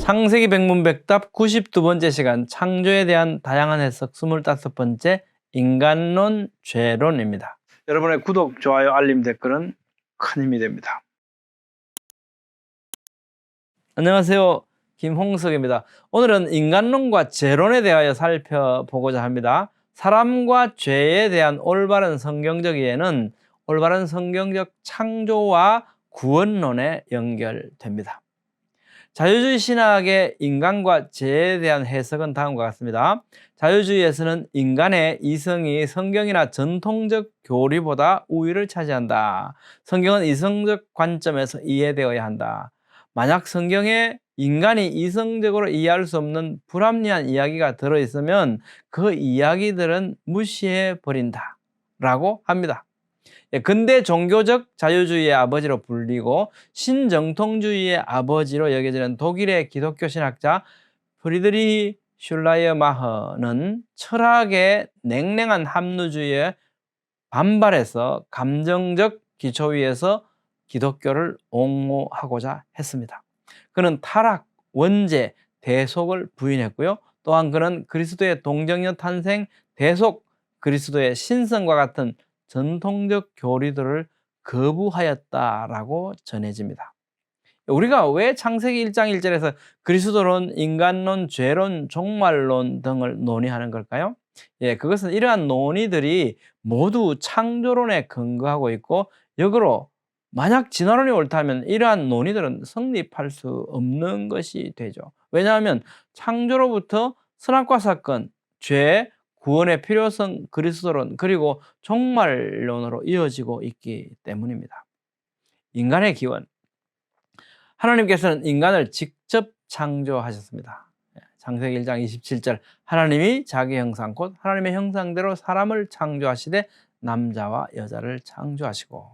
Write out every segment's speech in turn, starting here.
창세기 백문백답 92번째 시간 창조에 대한 다양한 해석 25번째 인간론, 죄론입니다. 여러분의 구독, 좋아요, 알림, 댓글은 큰 힘이 됩니다. 안녕하세요. 김홍석입니다. 오늘은 인간론과 죄론에 대하여 살펴보고자 합니다. 사람과 죄에 대한 올바른 성경적 이해는 올바른 성경적 창조와 구원론에 연결됩니다. 자유주의 신학의 인간과 죄에 대한 해석은 다음과 같습니다. 자유주의에서는 인간의 이성이 성경이나 전통적 교리보다 우위를 차지한다. 성경은 이성적 관점에서 이해되어야 한다. 만약 성경에 인간이 이성적으로 이해할 수 없는 불합리한 이야기가 들어있으면 그 이야기들은 무시해버린다 라고 합니다. 근대 종교적 자유주의의 아버지로 불리고 신정통주의의 아버지로 여겨지는 독일의 기독교 신학자 프리드리히 슐라이어마허는 철학의 냉랭한 합리주의에 반발해서 감정적 기초 위에서 기독교를 옹호하고자 했습니다. 그는 타락, 원죄, 대속을 부인했고요. 또한 그는 그리스도의 동정녀 탄생, 대속, 그리스도의 신성과 같은 전통적 교리들을 거부하였다라고 전해집니다. 우리가 왜 창세기 1장 1절에서 그리스도론, 인간론, 죄론, 종말론 등을 논의하는 걸까요? 그것은 이러한 논의들이 모두 창조론에 근거하고 있고 역으로 만약 진화론이 옳다면 이러한 논의들은 성립할 수 없는 것이 되죠. 왜냐하면 창조로부터 선악과 사건, 죄, 구원의 필요성, 그리스도론, 그리고 종말론으로 이어지고 있기 때문입니다. 인간의 기원. 하나님께서는 인간을 직접 창조하셨습니다. 창세기 1장 27절 하나님이 자기 형상 곧 하나님의 형상대로 사람을 창조하시되 남자와 여자를 창조하시고,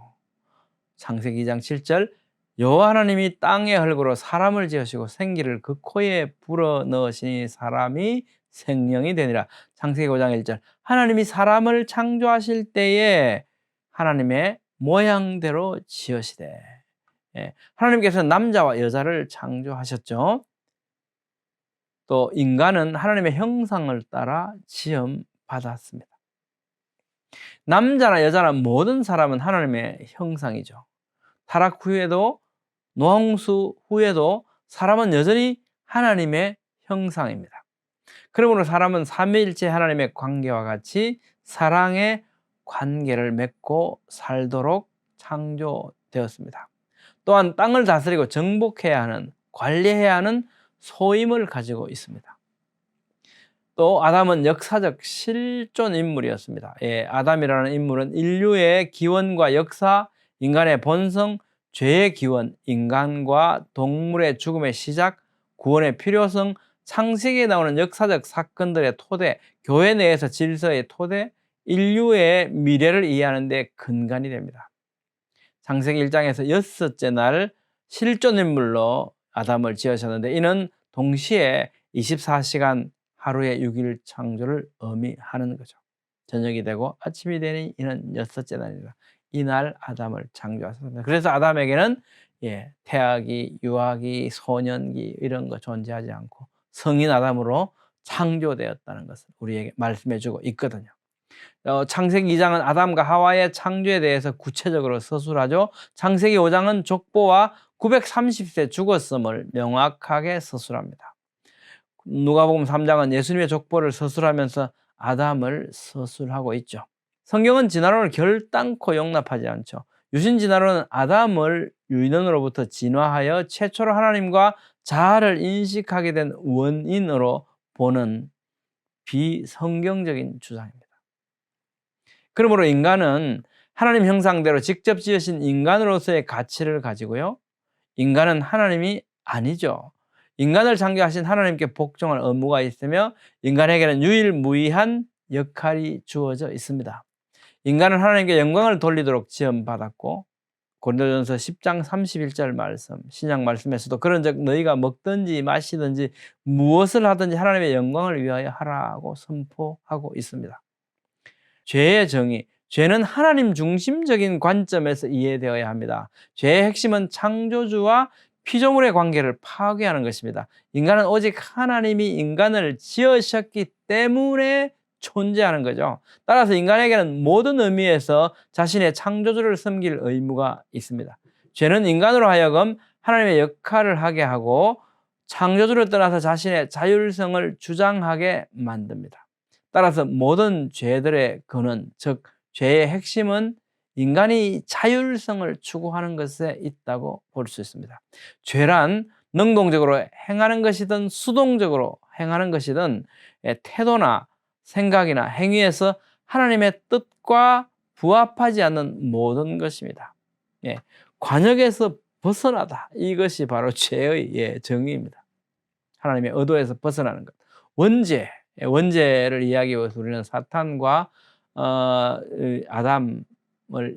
창세기 2장 7절 여호와 하나님이 땅의 흙으로 사람을 지으시고 생기를 그 코에 불어넣으시니 사람이 생명이 되니라. 창세기 5장 1절 하나님이 사람을 창조하실 때에 하나님의 모양대로 지으시되, 하나님께서는 남자와 여자를 창조하셨죠. 또 인간은 하나님의 형상을 따라 지음받았습니다. 남자나 여자나 모든 사람은 하나님의 형상이죠. 타락 후에도 노홍수 후에도 사람은 여전히 하나님의 형상입니다. 그러므로 사람은 삼위일체 하나님의 관계와 같이 사랑의 관계를 맺고 살도록 창조되었습니다. 또한 땅을 다스리고 정복해야 하는, 관리해야 하는 소임을 가지고 있습니다. 또 아담은 역사적 실존 인물이었습니다. 아담이라는 인물은 인류의 기원과 역사, 인간의 본성, 죄의 기원, 인간과 동물의 죽음의 시작, 구원의 필요성, 창세기에 나오는 역사적 사건들의 토대, 교회 내에서 질서의 토대, 인류의 미래를 이해하는 데 근간이 됩니다. 창세기 1장에서 여섯째 날 실존인물로 아담을 지으셨는데 이는 동시에 24시간 하루의 6일 창조를 의미하는 거죠. 저녁이 되고 아침이 되니 이는 여섯째 날이라. 이날 아담을 창조하셨습니다. 그래서 아담에게는 태아기, 유아기, 소년기 이런 거 존재하지 않고 성인 아담으로 창조되었다는 것을 우리에게 말씀해주고 있거든요. 창세기 2장은 아담과 하와의 창조에 대해서 구체적으로 서술하죠. 창세기 5장은 족보와 930세 죽었음을 명확하게 서술합니다. 누가복음 3장은 예수님의 족보를 서술하면서 아담을 서술하고 있죠. 성경은 진화론을 결단코 용납하지 않죠. 유신 진화론은 아담을 유인원으로부터 진화하여 최초로 하나님과 자아를 인식하게 된 원인으로 보는 비성경적인 주장입니다. 그러므로 인간은 하나님 형상대로 직접 지으신 인간으로서의 가치를 가지고요. 인간은 하나님이 아니죠. 인간을 창조하신 하나님께 복종할 의무가 있으며 인간에게는 유일무이한 역할이 주어져 있습니다. 인간은 하나님께 영광을 돌리도록 지음받았고 고린도전서 10장 31절 말씀, 신약 말씀에서도 그런즉 너희가 먹든지 마시든지 무엇을 하든지 하나님의 영광을 위하여 하라고 선포하고 있습니다. 죄의 정의, 죄는 하나님 중심적인 관점에서 이해되어야 합니다. 죄의 핵심은 창조주와 피조물의 관계를 파괴하는 것입니다. 인간은 오직 하나님이 인간을 지으셨기 때문에 존재하는 거죠. 따라서 인간에게는 모든 의미에서 자신의 창조주를 섬길 의무가 있습니다. 죄는 인간으로 하여금 하나님의 역할을 하게 하고 창조주를 떠나서 자신의 자율성을 주장하게 만듭니다. 따라서 모든 죄들의 근원, 즉 죄의 핵심은 인간이 자율성을 추구하는 것에 있다고 볼 수 있습니다. 죄란 능동적으로 행하는 것이든 수동적으로 행하는 것이든 태도나 생각이나 행위에서 하나님의 뜻과 부합하지 않는 모든 것입니다. 관역에서 벗어나다. 이것이 바로 죄의 정의입니다. 하나님의 의도에서 벗어나는 것. 원죄를 이야기해서 우리는 사탄과 아담을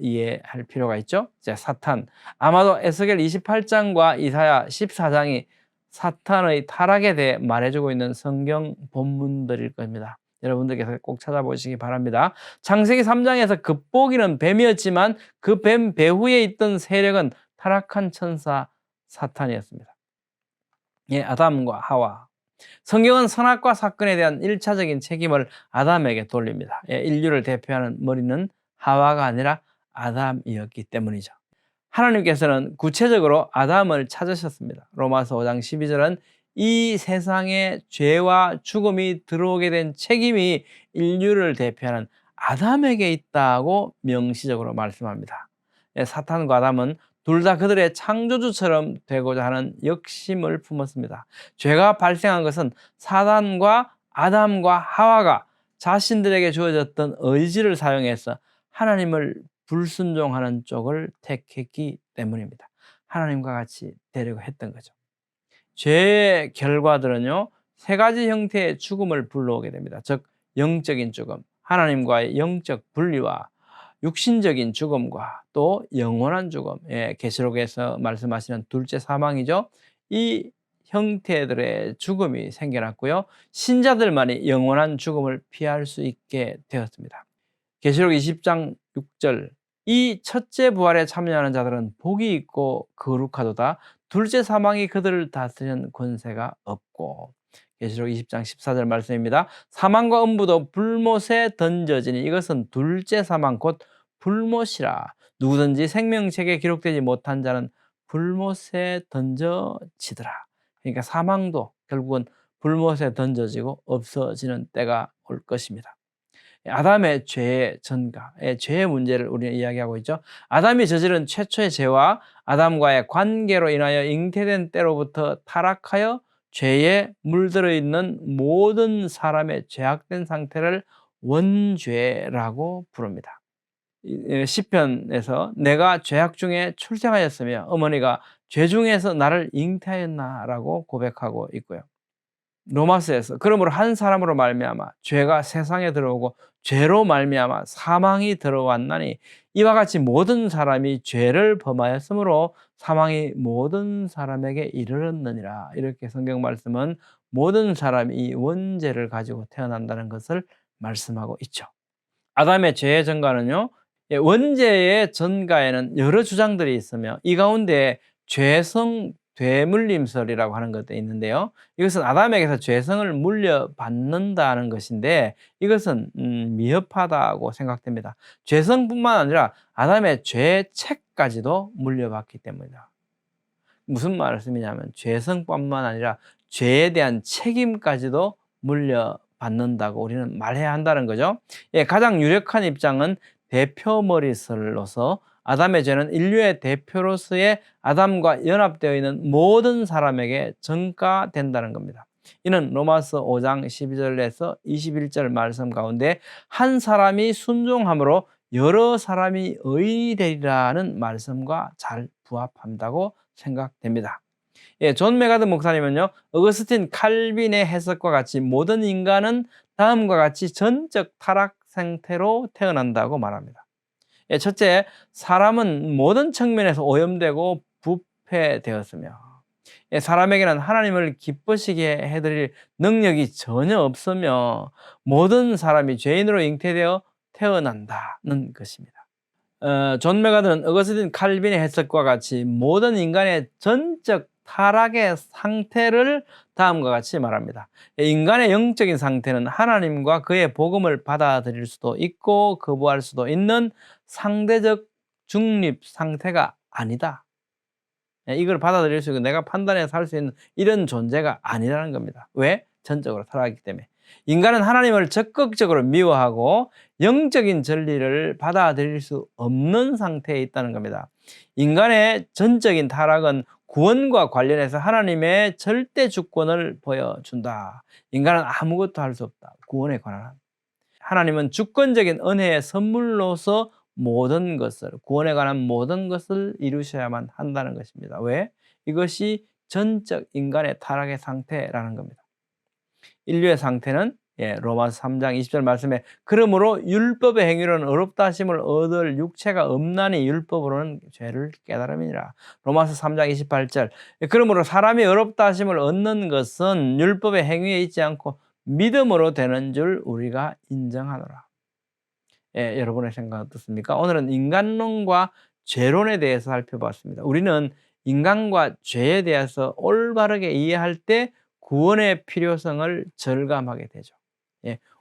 이해할 필요가 있죠. 사탄. 아마도 에스겔 28장과 이사야 14장이 사탄의 타락에 대해 말해주고 있는 성경 본문들일 겁니다. 여러분들께서 꼭 찾아보시기 바랍니다. 창세기 3장에서 겉보기는 뱀이었지만 그 뱀 배후에 있던 세력은 타락한 천사 사탄이었습니다. 아담과 하와. 성경은 선악과 사건에 대한 1차적인 책임을 아담에게 돌립니다. 인류를 대표하는 머리는 하와가 아니라 아담이었기 때문이죠. 하나님께서는 구체적으로 아담을 찾으셨습니다. 로마서 5장 12절은 이 세상에 죄와 죽음이 들어오게 된 책임이 인류를 대표하는 아담에게 있다고 명시적으로 말씀합니다. 사탄과 아담은 둘 다 그들의 창조주처럼 되고자 하는 욕심을 품었습니다. 죄가 발생한 것은 사단과 아담과 하와가 자신들에게 주어졌던 의지를 사용해서 하나님을 불순종하는 쪽을 택했기 때문입니다. 하나님과 같이 되려고 했던 거죠. 죄의 결과들은요, 세 가지 형태의 죽음을 불러오게 됩니다. 즉 영적인 죽음, 하나님과의 영적 분리와 육신적인 죽음과 또 영원한 죽음, 계시록에서 말씀하시는 둘째 사망이죠. 이 형태들의 죽음이 생겨났고요. 신자들만이 영원한 죽음을 피할 수 있게 되었습니다. 계시록 20장 6절, 이 첫째 부활에 참여하는 자들은 복이 있고 거룩하도다. 둘째 사망이 그들을 다스리는 권세가 없고. 계시록 20장 14절 말씀입니다. 사망과 음부도 불못에 던져지니 이것은 둘째 사망 곧 불못이라. 누구든지 생명책에 기록되지 못한 자는 불못에 던져지더라. 그러니까 사망도 결국은 불못에 던져지고 없어지는 때가 올 것입니다. 아담의 죄의 전가, 죄의 문제를 우리는 이야기하고 있죠. 아담이 저지른 최초의 죄와 아담과의 관계로 인하여 잉태된 때로부터 타락하여 죄에 물들어 있는 모든 사람의 죄악된 상태를 원죄라고 부릅니다. 시편에서 내가 죄악 중에 출생하였으며 어머니가 죄 중에서 나를 잉태하였나라고 고백하고 있고요. 로마서에서 그러므로 한 사람으로 말미암아 죄가 세상에 들어오고 죄로 말미암아 사망이 들어왔나니 이와 같이 모든 사람이 죄를 범하였으므로 사망이 모든 사람에게 이르렀느니라. 이렇게 성경 말씀은 모든 사람이 이 원죄를 가지고 태어난다는 것을 말씀하고 있죠. 아담의 죄의 전가는요, 원죄의 전가에는 여러 주장들이 있으며 이 가운데 죄성 되물림설이라고 하는 것도 있는데요. 이것은 아담에게서 죄성을 물려받는다는 것인데 이것은 미흡하다고 생각됩니다. 죄성뿐만 아니라 아담의 죄책까지도 물려받기 때문이다. 무슨 말씀이냐면 죄성뿐만 아니라 죄에 대한 책임까지도 물려받는다고 우리는 말해야 한다는 거죠. 가장 유력한 입장은 대표머리설로서 아담의 죄는 인류의 대표로서의 아담과 연합되어 있는 모든 사람에게 전가된다는 겁니다. 이는 로마서 5장 12절에서 21절 말씀 가운데 한 사람이 순종함으로 여러 사람이 의인이 되리라는 말씀과 잘 부합한다고 생각됩니다. 존 메가드 목사님은요, 어거스틴 칼빈의 해석과 같이 모든 인간은 다음과 같이 전적 타락 상태로 태어난다고 말합니다. 첫째, 사람은 모든 측면에서 오염되고 부패되었으며 사람에게는 하나님을 기쁘시게 해드릴 능력이 전혀 없으며 모든 사람이 죄인으로 잉태되어 태어난다는 것입니다. 존 메가드는 어거스틴 칼빈의 해석과 같이 모든 인간의 전적 타락의 상태를 다음과 같이 말합니다. 인간의 영적인 상태는 하나님과 그의 복음을 받아들일 수도 있고 거부할 수도 있는 상대적 중립 상태가 아니다. 이걸 받아들일 수 있고 내가 판단해서 할 수 있는 이런 존재가 아니라는 겁니다. 왜? 전적으로 타락했기 때문에. 인간은 하나님을 적극적으로 미워하고 영적인 진리를 받아들일 수 없는 상태에 있다는 겁니다. 인간의 전적인 타락은 구원과 관련해서 하나님의 절대 주권을 보여준다. 인간은 아무것도 할 수 없다. 구원에 관한. 하나님은 주권적인 은혜의 선물로서 모든 것을, 구원에 관한 모든 것을 이루셔야만 한다는 것입니다. 왜? 이것이 전적 인간의 타락의 상태라는 겁니다. 인류의 상태는 로마서 3장 20절 말씀에 그러므로 율법의 행위로는 어렵다 하심을 얻을 육체가 없나니 율법으로는 죄를 깨달음이니라. 로마서 3장 28절 그러므로 사람이 어렵다 하심을 얻는 것은 율법의 행위에 있지 않고 믿음으로 되는 줄 우리가 인정하노라. 여러분의 생각 어떻습니까? 오늘은 인간론과 죄론에 대해서 살펴봤습니다. 우리는 인간과 죄에 대해서 올바르게 이해할 때 구원의 필요성을 절감하게 되죠.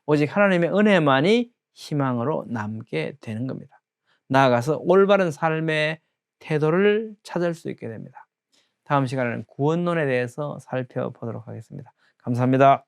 오직 하나님의 은혜만이 희망으로 남게 되는 겁니다. 나아가서 올바른 삶의 태도를 찾을 수 있게 됩니다. 다음 시간에는 구원론에 대해서 살펴보도록 하겠습니다. 감사합니다.